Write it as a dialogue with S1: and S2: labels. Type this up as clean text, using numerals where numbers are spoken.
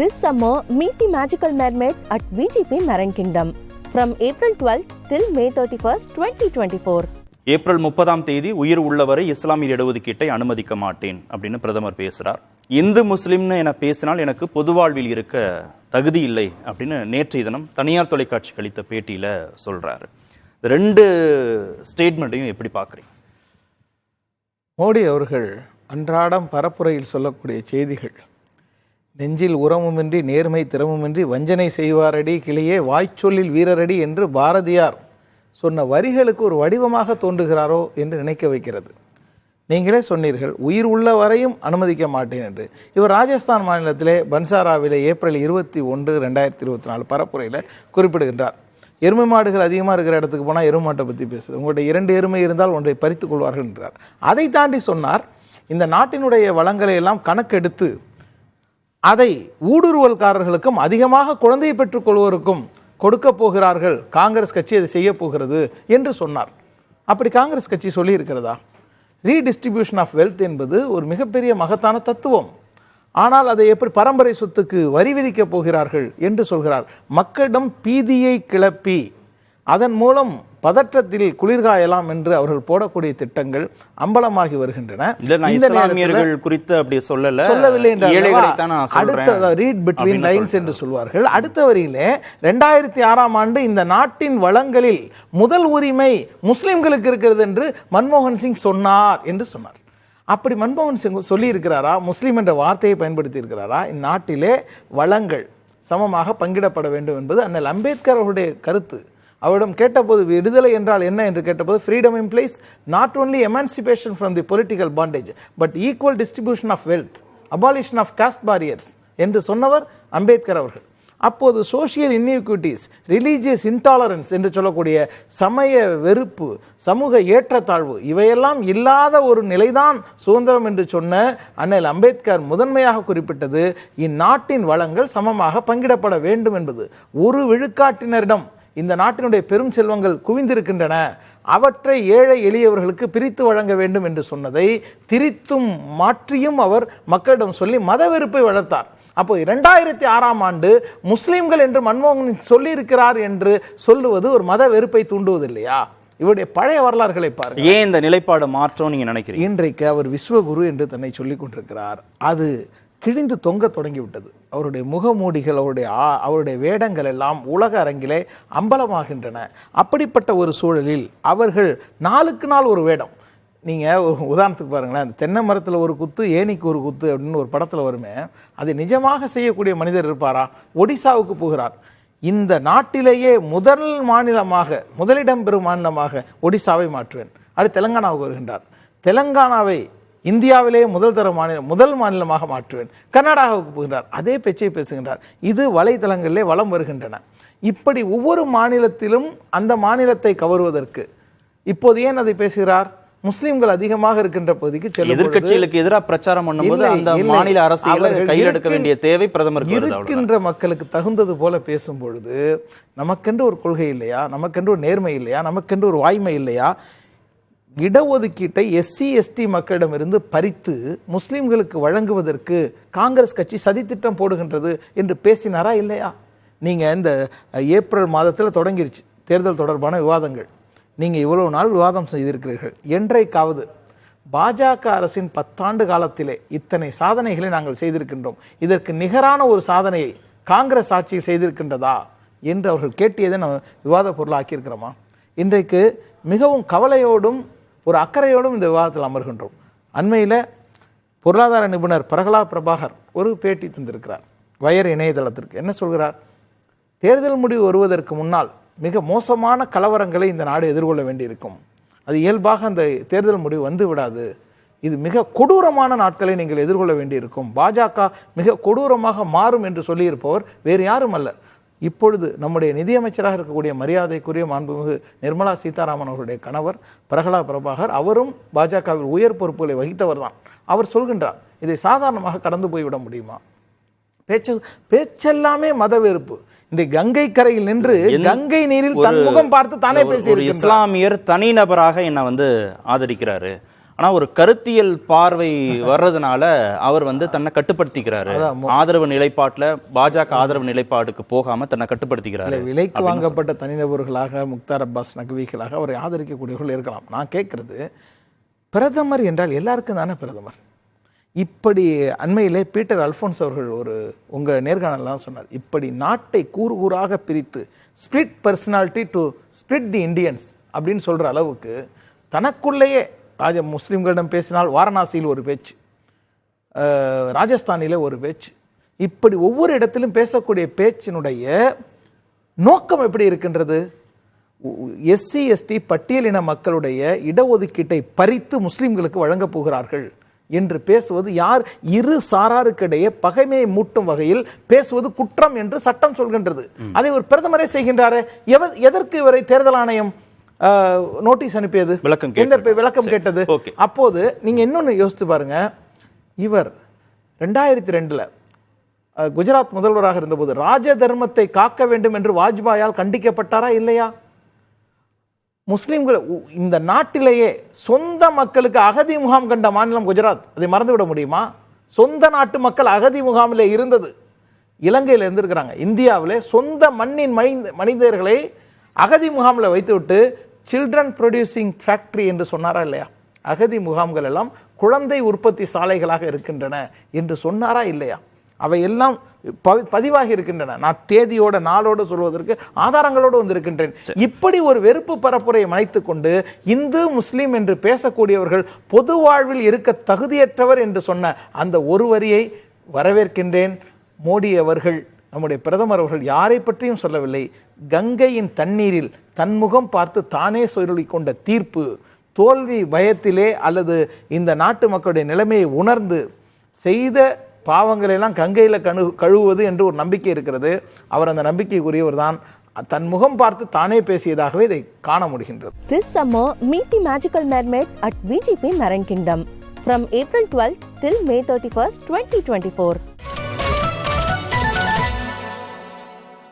S1: This summer, meet the magical mermaid at VGP Marine Kingdom from April 12th till May 31st, 2024.
S2: April 30ஆம் தேதி உயிர் உள்ளவரை இஸ்லாமிய இடஒதுக்கீட்டை அனுமதிக்க மாட்டேன் அப்படின்னு பிரதமர் பேசுறார். இந்து முஸ்லிம்னு என பேசினால் எனக்கு பொது வாழ்வில் இருக்க தகுதி இல்லை அப்படின்னு நேற்றைய தினம் தனியார் தொலைக்காட்சி அளித்த பேட்டியில சொல்றாரு. ரெண்டு ஸ்டேட்மெண்ட்டையும் எப்படி பார்க்குறீங்க?
S3: மோடி அவர்கள் அன்றாடம் பரப்புரையில் சொல்லக்கூடிய செய்திகள், நெஞ்சில் உரமுமின்றி நேர்மை திறமுமின்றி வஞ்சனை செய்வாரடி கிளியே வாய்ச்சொல்லில் வீரரடி என்று பாரதியார் சொன்ன வரிகளுக்கு ஒரு வடிவமாக தோன்றுகிறாரோ என்று நினைக்க வைக்கிறது. நீங்களே சொன்னீர்கள் உயிர் உள்ள வரையும் அனுமதிக்க மாட்டேன் என்று. இவர் ராஜஸ்தான் மாநிலத்திலே பன்சாராவிலே ஏப்ரல் 21, 2024 பரப்புரையில் குறிப்பிடுகின்றார். எருமை மாடுகள் அதிகமாக இருக்கிற இடத்துக்கு போனால் எருமை மாட்டை பற்றி பேசுது. உங்களுடைய 2 எருமை இருந்தால் ஒன்றை பறித்துக் கொள்வார்கள் என்றார். அதை தாண்டி சொன்னார், இந்த நாட்டினுடைய வளங்களை எல்லாம் கணக்கெடுத்து அதை ஊடுருவல்காரர்களுக்கும் அதிகமாக குழந்தையை பெற்றுக் கொள்வோருக்கும் கொடுக்க போகிறார்கள், காங்கிரஸ் கட்சி அதை செய்ய போகிறது என்று சொன்னார். அப்படி காங்கிரஸ் கட்சி சொல்லி இருக்கிறதா? ரீடிஸ்ட்ரிபியூஷன் ஆஃப் வெல்த் என்பது ஒரு மிகப்பெரிய மகத்தான தத்துவம். ஆனால் அதை எப்படி பரம்பரை சொத்துக்கு வரி விதிக்கப் போகிறார்கள் என்று சொல்கிறார். மக்களிடம் பீதியை கிளப்பி அதன் மூலம் பதற்றத்தில் குளிர்காயலாம் என்று அவர்கள் போடக்கூடிய திட்டங்கள் அம்பலமாகி வருகின்றன.
S2: இஸ்லாமியர்கள் குறித்து அப்படி
S3: சொல்லவில்லை என்றால் அடுத்த ரீட் பிட்வீன் லைன்ஸ் என்று சொல்வார்கள். அடுத்த வரியிலே 2006ஆம் ஆண்டு இந்த நாட்டின் வளங்களில் முதல் உரிமை முஸ்லிம்களுக்கு இருக்கிறது என்று மன்மோகன் சிங் சொன்னார் என்று சொன்னார். அப்படி மன்மோகன் சிங் சொல்லி இருக்கிறாரா? முஸ்லீம் என்ற வார்த்தையை பயன்படுத்தி இருக்கிறாரா? இந்நாட்டிலே வளங்கள் சமமாக பங்கிடப்பட வேண்டும் என்பது அண்ணல் அம்பேத்கர் அவருடைய கருத்து. அவரிடம் கேட்டபோது விடுதலை என்றால் என்ன என்று கேட்டபோது freedom implies not only emancipation from the political bondage but equal distribution of wealth, abolition of caste barriers என்று சொன்னவர் அம்பேத்கர் அவர்கள். அப்போது சோஷியல் இன்இக்விட்டிஸ், ரிலீஜியஸ் இன்டாலரன்ஸ் என்று சொல்லக்கூடிய சமய வெறுப்பு, சமூக ஏற்றத்தாழ்வு இவையெல்லாம் இல்லாத ஒரு நிலைதான் சுதந்திரம் என்று சொன்ன அண்ணல் அம்பேத்கர் முதன்மையாக குறிப்பிட்டது இந்நாட்டின் வளங்கள் சமமாக பங்கிடப்பட வேண்டும் என்பது. ஒரு விழுக்காட்டினரிடம் இந்த நாட்டினுடைய பெரும் செல்வங்கள் குவிந்திருக்கின்றன, அவற்றை ஏழை எளியவர்களுக்கு பிரித்து வழங்க வேண்டும் என்று சொன்னதை திரித்தும் மாற்றியும் அவர் மக்களிடம் சொல்லி மத வெறுப்பை வளர்த்தார். அப்போ 2006ஆம் ஆண்டு முஸ்லிம்கள் என்று மன்மோகன் சொல்லி இருக்கிறார் என்று சொல்லுவது ஒரு மத வெறுப்பை தூண்டுவது இல்லையா? இவருடைய பழைய வரலாறுகளை பாருங்கள்.
S2: ஏன் இந்த நிலைப்பாடு மாற்றம் நீங்க நினைக்கிறீங்க?
S3: இன்றைக்கு அவர் விஸ்வகுரு என்று தன்னை சொல்லிக் கொண்டிருக்கிறார். அது கிழிந்து தொங்க தொடங்கிவிட்டது. அவருடைய முகமூடிகள், அவருடைய வேடங்கள் எல்லாம் உலக அரங்கிலே அம்பலமாகின்றன. அப்படிப்பட்ட ஒரு சூழலில் அவர்கள் நாளுக்கு நாள் ஒரு வேடம். நீங்கள் ஒரு உதாரணத்துக்கு பாருங்களேன், அந்த தென்னை மரத்தில் ஒரு குத்து ஏனிக்கு ஒரு குத்து அப்படின்னு ஒரு படத்தில் வருமே, அதை நிஜமாக செய்யக்கூடிய மனிதர் இருப்பாரா? ஒடிசாவுக்கு போகிறார். இந்த நாட்டிலேயே முதலிடம் பெறும் மாநிலமாக ஒடிசாவை மாற்றுவேன். அடுத்து தெலங்கானாவுக்கு வருகின்றார். தெலங்கானாவை இந்தியாவிலே முதல் மாநிலமாக மாற்றுவேன். கர்நாடகாவுக்கு போகின்றார், அதே பேச்சை பேசுகின்றார். இது வலைதளங்களிலே வலம் வருகின்றன. இப்படி ஒவ்வொரு மாநிலத்திலும் அந்த மாநிலத்தை கவருவதற்கு இப்போது ஏன் அதை பேசுகிறார்? முஸ்லிம்கள் அதிகமாக இருக்கின்ற பகுதிக்கு செல்லும்
S2: எதிர்க்கட்சிகளுக்கு எதிராக பிரச்சாரம் பண்ணும்போது அந்த மாநில அரசியலை கையில் எடுக்க வேண்டிய தேவை பிரதமருக்கு
S3: இருக்கின்ற மக்களுக்கு தகுந்தது போல பேசும் பொழுது நமக்கென்று ஒரு கொள்கை இல்லையா? நமக்கென்று ஒரு நேர்மை இல்லையா? நமக்கென்று ஒரு வாய்மை இல்லையா? இடஒதுக்கீட்டை SC ST மக்களிடமிருந்து பறித்து முஸ்லிம்களுக்கு வழங்குவதற்கு காங்கிரஸ் கட்சி சதித்திட்டம் போடுகின்றது என்று பேசினாரா இல்லையா? நீங்கள் இந்த ஏப்ரல் மாதத்தில் தொடங்கிருச்சு தேர்தல் தொடர்பான விவாதங்கள். நீங்கள் இவ்வளவு நாள் விவாதம் செய்திருக்கிறீர்கள். என்றைக்காவது பாஜக அரசின் 10 ஆண்டு காலத்திலே இத்தனை சாதனைகளை நாங்கள் செய்திருக்கின்றோம், இதற்கு நிகரான ஒரு சாதனையை காங்கிரஸ் ஆட்சியில் செய்திருக்கின்றதா என்று அவர்கள் கேட்டியதை நம்ம விவாத பொருளாக்கியிருக்கிறோமா? இன்றைக்கு மிகவும் கவலையோடும் ஒரு அக்கறையோடும் இந்த விவாதத்தில் அமர்கின்றோம். அண்மையில் பொருளாதார நிபுணர் பிரகலா பிரபாகர் ஒரு பேட்டி தந்திருக்கிறார் வயர் இணையதளத்திற்கு. என்ன சொல்கிறார்? தேர்தல் முடிவு வருவதற்கு முன்னால் மிக மோசமான கலவரங்களை இந்த நாடு எதிர்கொள்ள வேண்டியிருக்கும். அது இயல்பாக அந்த தேர்தல் முடிவு வந்து விடாது. இது மிக கொடூரமான நாட்களை நீங்கள் எதிர்கொள்ள வேண்டியிருக்கும். பாஜக மிக கொடூரமாக மாறும் என்று சொல்லியிருப்பவர் வேறு யாரும் அல்ல, இப்பொழுது நம்முடைய நிதியமைச்சராக இருக்கக்கூடிய மரியாதைக்குரிய மாண்புமிகு நிர்மலா சீதாராமன் அவருடைய கணவர் பிரகலா பிரபாகர். அவரும் பாஜகவில் உயர் பொறுப்புகளை வகித்தவர் தான். அவர் சொல்கின்றார், இதை சாதாரணமாக கடந்து போய்விட முடியுமா? பேச்செல்லாமே மத வெறுப்பு. இந்த கங்கை கரையில் நின்று கங்கை நீரில் தன் முகம் பார்த்து தானே பேசி
S2: இஸ்லாமியர் தனிநபராக என்ன ஆதரிக்கிறாரு. ஆனா ஒரு கருத்தியல் பார்வை வர்றதுனால அவர் வந்து தன்னை கட்டுப்படுத்திக்கிறாரு. ஆதரவு நிலைப்பாட்டுல பாஜக ஆதரவு நிலைப்பாடுக்கு போகாம தன்னை கட்டுப்படுத்திக்கிறாரு.
S3: விலைக்கு வாங்கப்பட்ட தனிநபர்களாக முக்தார் அப்பாஸ் நக்விகளாக அவரை ஆதரிக்கக்கூடியவர்கள் இருக்கலாம். நான் கேட்கறது, பிரதமர் என்றால் எல்லாருக்கும் தானே பிரதமர். இப்படி அண்மையிலே பீட்டர் அல்ஃபோன்ஸ் அவர்கள் ஒரு உங்க நேர்காணலாம் சொன்னார், இப்படி நாட்டை கூறு கூறாக பிரித்து split personality to split the Indians அப்படின்னு சொல்ற அளவுக்கு தனக்குள்ளேயே முஸ்லிம்களிடம் பேசினால் வாரணாசியில் ஒரு பேச்சு, ராஜஸ்தானிலே ஒரு பேச்சு, இப்படி ஒவ்வொரு இடத்திலும் பேசக்கூடிய பேச்சினுடைய நோக்கம் எப்படி இருக்கின்றது? எஸ்சி எஸ்டி பட்டியலின மக்களுடைய இடஒதுக்கீட்டை பறித்து முஸ்லிம்களுக்கு வழங்கப் போகிறார்கள் என்று பேசுவது யார்? இரு சாராருக்கிடையே பகைமையை மூட்டும் வகையில் பேசுவது குற்றம் என்று சட்டம் சொல்கின்றது. அதை ஒரு பிரதமரே செய்கின்றாரே, எதற்கு இவரை தேர்தல் ஆணையம் நோட்டீஸ் அனுப்பியது, விளக்கம் கேட்டது? அப்போது நீங்க இன்னொன்னு யோசித்து பாருங்க, இவர் 2002 குஜராத் முதல்வராக இருந்தபோது ராஜ தர்மத்தை காக்க வேண்டும் என்று வாஜ்பாயால் கண்டிக்கப்பட்டாரா இல்லையா? முஸ்லிம்கள் இந்த நாட்டிலேயே சொந்த மக்களுக்கு அகதி முகாம் கண்ட மாநிலம் குஜராத். அதை மறந்துவிட முடியுமா? சொந்த நாட்டு மக்கள் அகதி முகாமிலே இருந்தது. இலங்கையில் இருந்திருக்கிறாங்க. இந்தியாவிலே சொந்த மண்ணின் மனிதர்களை அகதி முகாமில் வைத்துவிட்டு சில்ட்ரன் ப்ரொடியூசிங் ஃபேக்டரி என்று சொன்னாரா இல்லையா? அகதி முகாம்கள் எல்லாம் குழந்தை உற்பத்தி சாலைகளாக இருக்கின்றன என்று சொன்னாரா இல்லையா? அவை எல்லாம் பதிவாகி இருக்கின்றன. நான் தேதியோட நாளோடு சொல்வதற்கு ஆதாரங்களோடு வந்திருக்கின்றேன். இப்படி ஒரு வெறுப்பு பரப்புரையை மறைத்துக் கொண்டு இந்து முஸ்லிம் என்று பேசக்கூடியவர்கள் பொது வாழ்வில் இருக்க தகுதியற்றவர் என்று சொன்ன அந்த ஒரு வரியை வரவேற்கின்றேன். மோடி அவர்கள், நம்முடைய பிரதமர் அவர்கள் யாரை பற்றியும் சொல்லவில்லை. கங்கையின் தண்ணீரில் தன்முகம் பார்த்து தானே சொல்லிக் கொண்ட தீர்ப்பு, தோல்வி பயத்திலே அல்லது இந்த நாட்டு மக்களுடைய நிலைமையை உணர்ந்து செய்த பாவங்களை எல்லாம் கங்கையில கழுவுவது என்று ஒரு நம்பிக்கை இருக்கிறது. அவர் அந்த நம்பிக்கைக்குரியவர் தான். தன் முகம் பார்த்து தானே பேசியதாகவே இதை காண முடிகின்றது.
S1: This summer, meet the magical mermaid at VGP Marine Kingdom from April 12th till May 31st, 2024.